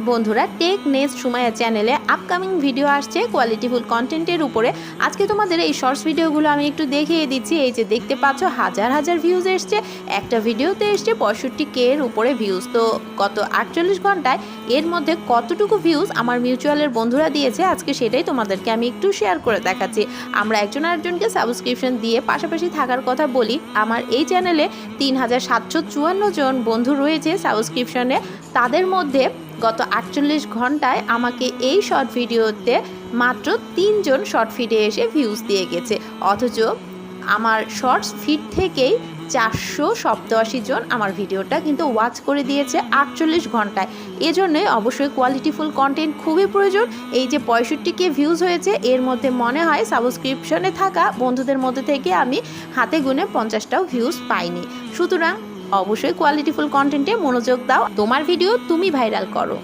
বন্ধুরা, take next Sumaiya চ্যানেলে upcoming video আসছে কোয়ালিটিফুল কন্টেন্টের উপরে। আজকে তোমাদের এই শর্টস ভিডিওগুলো আমি একটু দেখিয়ে দিচ্ছি। এই যে দেখতে পাচ্ছ হাজার হাজার ভিউজ এসছে, একটা ভিডিওতে এসছে 65K এর উপরে ভিউজ। তো গত 48 ঘন্টায় এর মধ্যে কতটুকু ভিউজ আমার মিউচুয়ালের বন্ধুরা দিয়েছে আজকে সেটাই তোমাদেরকে আমি একটু শেয়ার করে দেখাচ্ছি। আমরা একজন আরেকজনকে সাবস্ক্রিপশন দিয়ে পাশাপাশি থাকার কথা বলি। আমার এই চ্যানেলে 3754 জন বন্ধু রয়েছে সাবস্ক্রিপশনে। তাদের মধ্যে গত 48 ঘন্টায় আমাকে এই শর্ট ভিডিওতে মাত্র 3 জন শর্ট ফিডে এসে ভিউজ দিয়ে গেছে। অথচ আমার শর্টস ফিড থেকেই 487 জন আমার ভিডিওটা কিন্তু ওয়াচ করে দিয়েছে 48 ঘন্টায়। এজন্যই অবশ্যই কোয়ালিটিফুল কন্টেন্ট খুবই প্রয়োজন। এই যে 65K ভিউজ হয়েছে, এর মধ্যে মনে হয় সাবস্ক্রিপশনে থাকা বন্ধুদের মধ্যে থেকে আমি হাতে গুনে 50টাও ভিউজ পাইনি। সুতরাং অবশ্যই কোয়ালিটিফুল কন্টেন্টে মনোযোগ দাও, তোমার ভিডিও তুমি ভাইরাল করো।